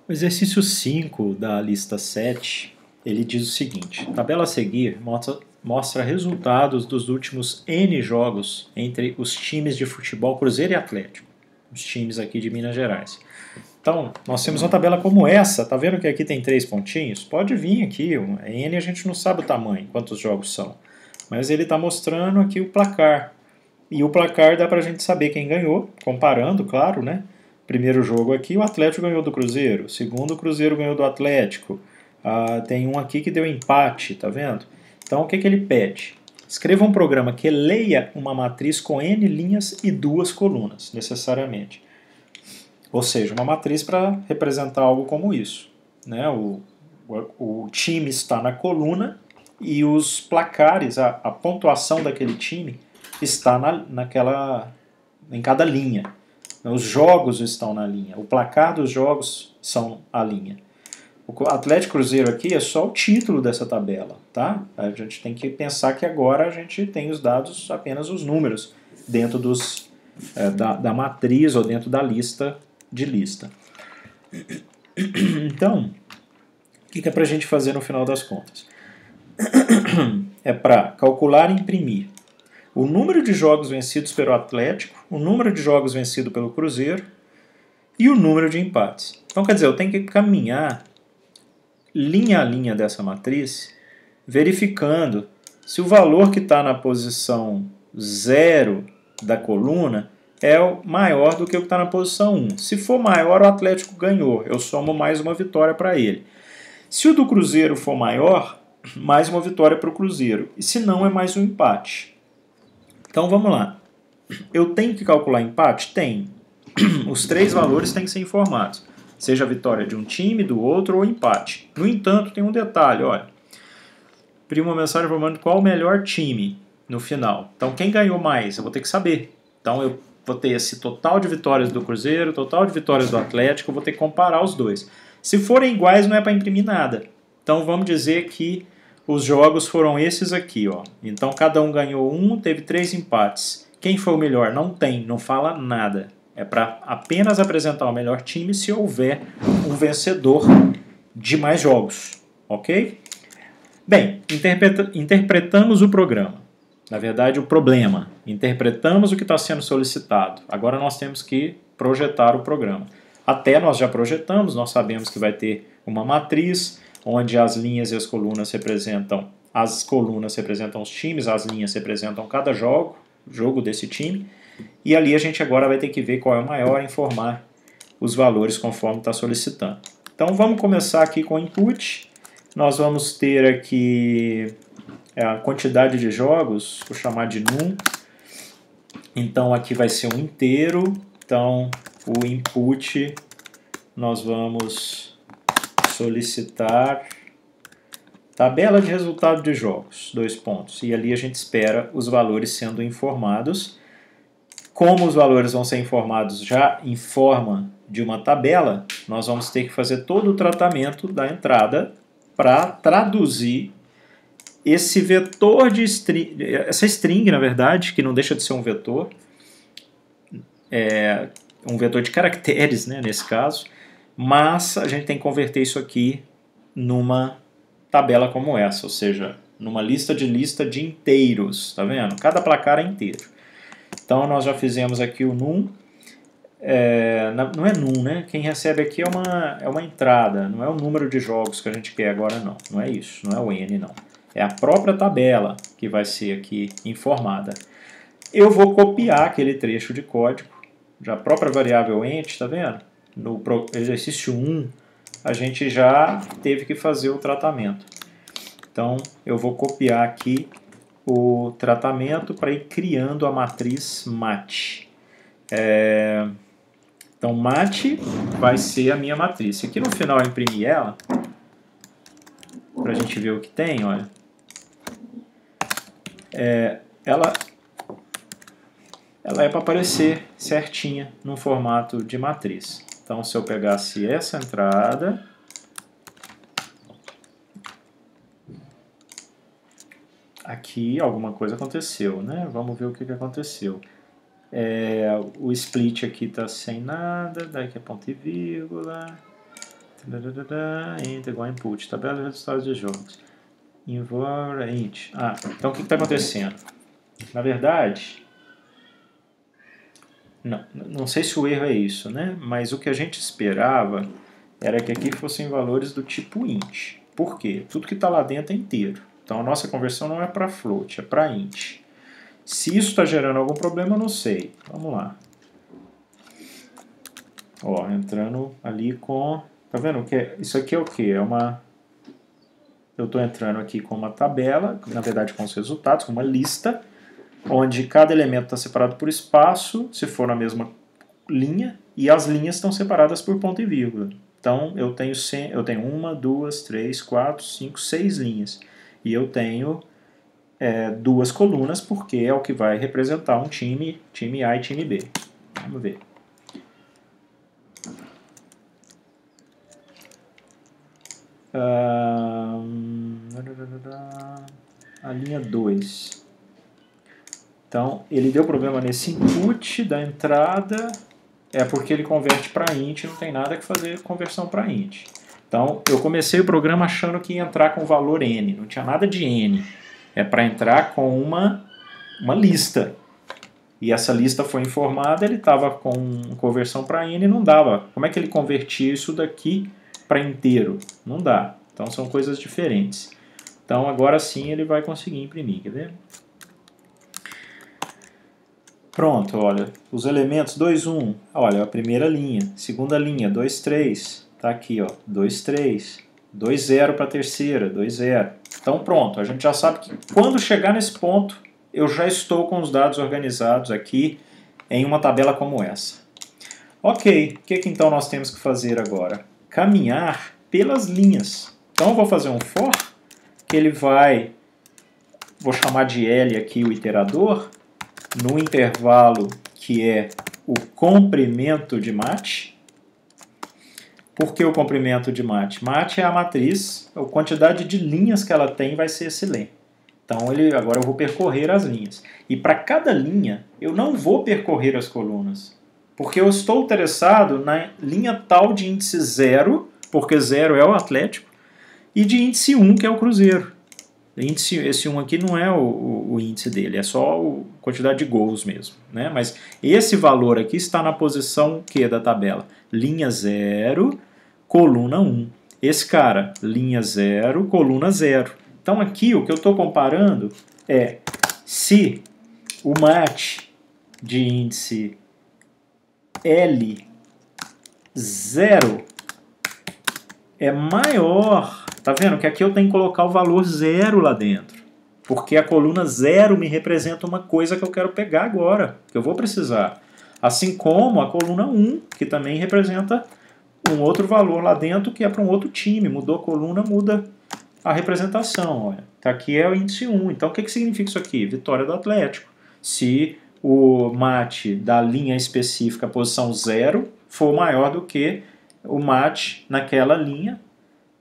O exercício 5 da lista 7, ele diz o seguinte: a tabela a seguir mostra resultados dos últimos N jogos entre os times de futebol Cruzeiro e Atlético, os times aqui de Minas Gerais. Então, nós temos uma tabela como essa, tá vendo que aqui tem 3 pontinhos? Pode vir aqui, N a gente não sabe o tamanho, quantos jogos são, mas ele está mostrando aqui o placar. E o placar dá para a gente saber quem ganhou, comparando, claro, né? Primeiro jogo aqui, o Atlético ganhou do Cruzeiro. Segundo, o Cruzeiro ganhou do Atlético. Tem um aqui que deu empate, tá vendo? Então, o que ele pede? Escreva um programa que leia uma matriz com N linhas e 2 colunas, necessariamente. Ou seja, uma matriz para representar algo como isso. Né? O time está na coluna e os placares, a pontuação daquele time está em cada linha. Os jogos estão na linha. O placar dos jogos são a linha. O Atlético Cruzeiro aqui é só o título dessa tabela, tá? A gente tem que pensar que agora a gente tem os dados, apenas os números, dentro da matriz ou dentro da lista de lista. Então, o que é para a gente fazer no final das contas? É para calcular e imprimir o número de jogos vencidos pelo Atlético, o número de jogos vencidos pelo Cruzeiro e o número de empates. Então, quer dizer, eu tenho que caminhar linha a linha dessa matriz, verificando se o valor que está na posição 0 da coluna é maior do que o que está na posição 1. Se for maior, o Atlético ganhou. Eu somo mais uma vitória para ele. Se o do Cruzeiro for maior, mais uma vitória para o Cruzeiro. E se não, é mais um empate. Então vamos lá. Eu tenho que calcular empate? Tem. Os 3 valores têm que ser informados. Seja a vitória de um time, do outro ou empate. No entanto, tem um detalhe, olha. Imprimo uma mensagem informando qual o melhor time no final. Então quem ganhou mais? Eu vou ter que saber. Então eu vou ter esse total de vitórias do Cruzeiro, total de vitórias do Atlético, eu vou ter que comparar os dois. Se forem iguais, não é para imprimir nada. Então vamos dizer que os jogos foram esses aqui, ó. Então cada um ganhou um, teve 3 empates. Quem foi o melhor? Não tem, não fala nada. É para apenas apresentar o melhor time se houver um vencedor de mais jogos, ok? Bem, interpretamos o programa. Na verdade, o problema. Interpretamos o que está sendo solicitado. Agora nós temos que projetar o programa. Até nós já projetamos, nós sabemos que vai ter uma matriz, onde as linhas e as colunas representam os times, as linhas representam cada jogo desse time, e ali a gente agora vai ter que ver qual é o maior e informar os valores conforme está solicitando. Então vamos começar aqui com o input. Nós vamos ter aqui a quantidade de jogos, vou chamar de num. Então aqui vai ser um inteiro, então o input nós vamos solicitar tabela de resultado de jogos, 2 pontos. E ali a gente espera os valores sendo informados. Como os valores vão ser informados já em forma de uma tabela, nós vamos ter que fazer todo o tratamento da entrada para traduzir esse vetor de string, essa string, na verdade, que não deixa de ser um vetor de caracteres, né, nesse caso, mas a gente tem que converter isso aqui numa tabela como essa, ou seja, numa lista de inteiros, tá vendo? Cada placar é inteiro. Então nós já fizemos aqui o num, não é num, né? Quem recebe aqui é uma entrada, não é o número de jogos que a gente quer agora, não é isso, não é o n, não. É a própria tabela que vai ser aqui informada. Eu vou copiar aquele trecho de código, já a própria variável ent, tá vendo? No exercício 1, a gente já teve que fazer o tratamento. Então, eu vou copiar aqui o tratamento para ir criando a matriz mat. Então, mat vai ser a minha matriz. Se aqui no final eu imprimir ela, para a gente ver o que tem, olha, ela é para aparecer certinha no formato de matriz. Então, se eu pegasse essa entrada, aqui alguma coisa aconteceu, né? Vamos ver o que aconteceu. O split aqui está sem nada, daqui é ponto e vírgula, int igual a input, tabela de resultados de jogos. Invor int. Então o que está acontecendo? Na verdade, não sei se o erro é isso, né? Mas o que a gente esperava era que aqui fossem valores do tipo int. Por quê? Tudo que está lá dentro é inteiro. Então a nossa conversão não é para float, é para int. Se isso está gerando algum problema, eu não sei. Vamos lá. Ó, entrando ali com... Tá vendo? Isso aqui é o quê? Eu estou entrando aqui com uma tabela, na verdade com os resultados, com uma lista, onde cada elemento está separado por espaço, se for na mesma linha, e as linhas estão separadas por ponto e vírgula. Então eu tenho 1, 2, 3, 4, 5, 6 linhas. E eu tenho 2 colunas, porque é o que vai representar um time A e time B. Vamos ver. A linha 2. Então, ele deu problema nesse input da entrada, porque ele converte para int, não tem nada que fazer conversão para int. Então, eu comecei o programa achando que ia entrar com valor n, não tinha nada de n. É para entrar com uma lista. E essa lista foi informada, ele estava com conversão para n e não dava. Como é que ele convertia isso daqui para inteiro? Não dá. Então são coisas diferentes. Então agora sim ele vai conseguir imprimir, quer ver? Pronto, olha, os elementos 2, 1, olha, a primeira linha, segunda linha, 2, 3, tá aqui, ó, 2, 3, 2, 0 para a terceira, 2, 0. Então pronto, a gente já sabe que quando chegar nesse ponto, eu já estou com os dados organizados aqui em uma tabela como essa. Ok, o que então nós temos que fazer agora? Caminhar pelas linhas. Então eu vou fazer um for, que ele vai, vou chamar de L aqui o iterador, no intervalo que é o comprimento de match. Por que o comprimento de match? Match é a matriz, a quantidade de linhas que ela tem vai ser esse len. Então agora eu vou percorrer as linhas. E para cada linha eu não vou percorrer as colunas, porque eu estou interessado na linha tal de índice 0, porque 0 é o Atlético, e de índice 1, que é o Cruzeiro. Esse 1 aqui não é o índice dele, é só a quantidade de gols mesmo, né? Mas esse valor aqui está na posição Q da tabela? Linha 0, coluna 1. Esse cara, linha 0, coluna 0. Então aqui o que eu estou comparando é se o match de índice L0 é maior. Tá vendo que aqui eu tenho que colocar o valor 0 lá dentro, porque a coluna 0 me representa uma coisa que eu quero pegar agora, que eu vou precisar. Assim como a coluna 1, que também representa um outro valor lá dentro, que é para um outro time. Mudou a coluna, muda a representação. Olha. Tá, aqui é o índice 1. Então o que significa isso aqui? Vitória do Atlético. Se o match da linha específica, posição 0, for maior do que o match naquela linha,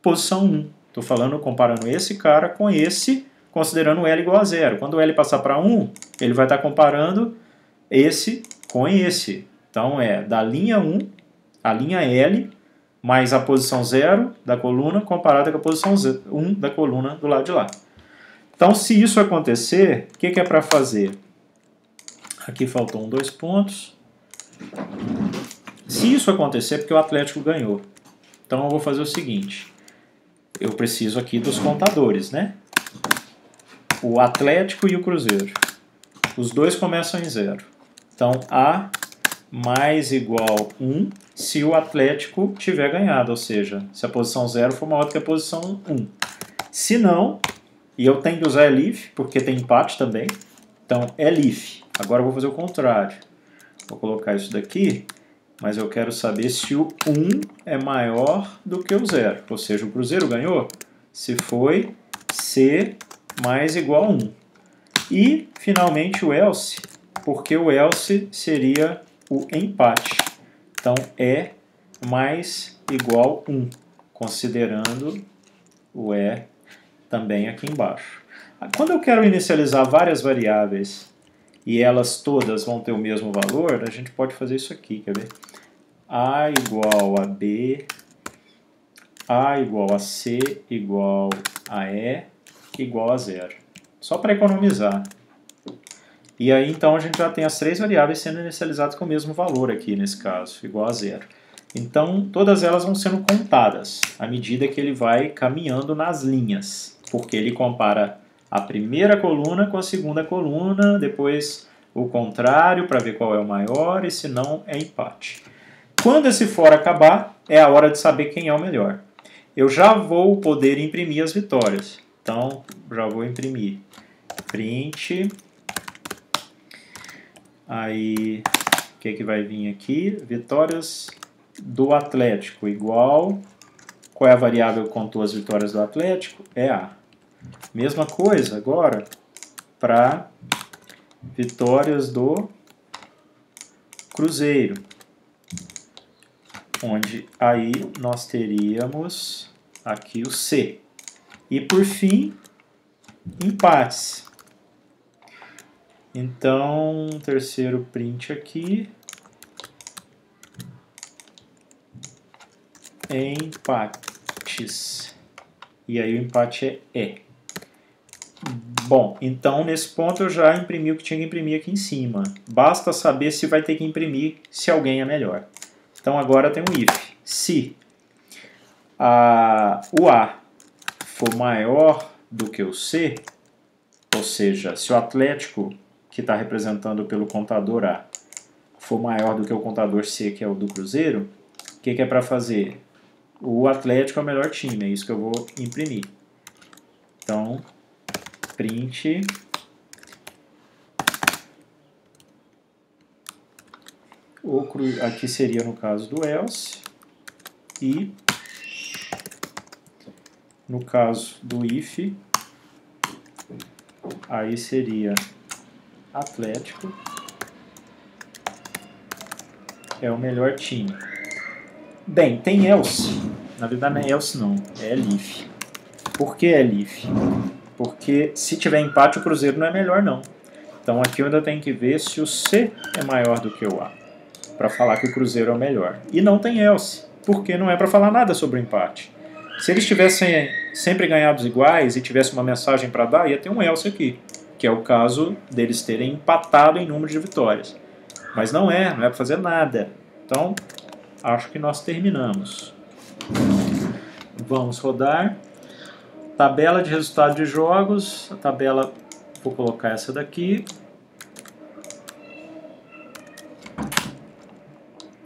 posição 1. Estou falando, comparando esse cara com esse, considerando o L igual a 0. Quando o L passar para 1, ele vai estar comparando esse com esse. Então é da linha 1, a linha L, mais a posição 0 da coluna, comparada com a posição 1 da coluna do lado de lá. Então, se isso acontecer, o que é para fazer? Aqui faltou 2 pontos. Se isso acontecer, é porque o Atlético ganhou. Então eu vou fazer o seguinte. Eu preciso aqui dos contadores, né? O Atlético e o Cruzeiro. Os dois começam em 0. Então, A mais igual 1 se o Atlético tiver ganhado, ou seja, se a posição 0 for maior do que a posição 1. Se não, e eu tenho que usar elif, porque tem empate também, então elif. Agora eu vou fazer o contrário. Vou colocar isso daqui, mas eu quero saber se o 1 é maior do que o 0. Ou seja, o Cruzeiro ganhou se foi C mais igual a 1. E, finalmente, o else, porque o else seria o empate. Então, é mais igual 1, considerando o E também aqui embaixo. Quando eu quero inicializar várias variáveis e elas todas vão ter o mesmo valor, a gente pode fazer isso aqui, quer ver? A igual a B, A igual a C igual a E igual a 0. Só para economizar. E aí, então, a gente já tem as três variáveis sendo inicializadas com o mesmo valor aqui, nesse caso, igual a 0. Então, todas elas vão sendo contadas à medida que ele vai caminhando nas linhas, porque ele compara a primeira coluna com a segunda coluna, depois o contrário para ver qual é o maior, e se não, é empate. Quando esse for acabar, é a hora de saber quem é o melhor. Eu já vou poder imprimir as vitórias. Então, já vou imprimir print. Aí, o que vai vir aqui? Vitórias do Atlético igual... Qual é a variável que contou as vitórias do Atlético? É A. Mesma coisa agora para vitórias do Cruzeiro. Onde aí nós teríamos aqui o C. E por fim, empates. Então, terceiro print aqui. Empates. E aí o empate é E. Bom, então nesse ponto eu já imprimi o que tinha que imprimir aqui em cima. Basta saber se vai ter que imprimir se alguém é melhor. Então agora tem um if. Se o A for maior do que o C, ou seja, se o Atlético, que está representado pelo contador A, for maior do que o contador C, que é o do Cruzeiro, o que é para fazer? O Atlético é o melhor time, é isso que eu vou imprimir. Então, print. Aqui seria no caso do else. E no caso do if, aí seria Atlético é o melhor time. Bem, tem else. Na verdade não é else não, é elif. Por que elif? Porque se tiver empate o Cruzeiro não é melhor não. Então aqui eu ainda tenho que ver se o C é maior do que o A, para falar que o Cruzeiro é o melhor. E não tem else, porque não é para falar nada sobre o empate. Se eles tivessem sempre ganhados iguais e tivesse uma mensagem para dar, ia ter um else aqui, que é o caso deles terem empatado em número de vitórias. Mas não é para fazer nada. Então, acho que nós terminamos. Vamos rodar. Tabela de resultado de jogos. A tabela, vou colocar essa daqui.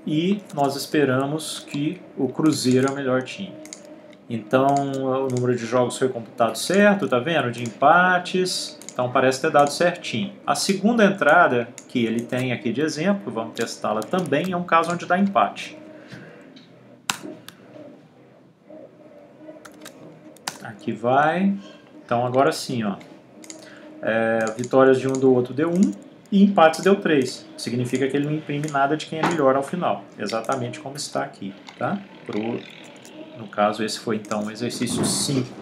E nós esperamos que o Cruzeiro é o melhor time. Então, o número de jogos foi computado certo, tá vendo? De empates. Então, parece ter dado certinho. A segunda entrada que ele tem aqui de exemplo, vamos testá-la também, é um caso onde dá empate. Aqui vai. Então, agora sim, ó. Vitórias de um do outro deu 1 e empates deu 3. Significa que ele não imprime nada de quem é melhor ao final. Exatamente como está aqui, tá? No caso, esse foi então o exercício 5.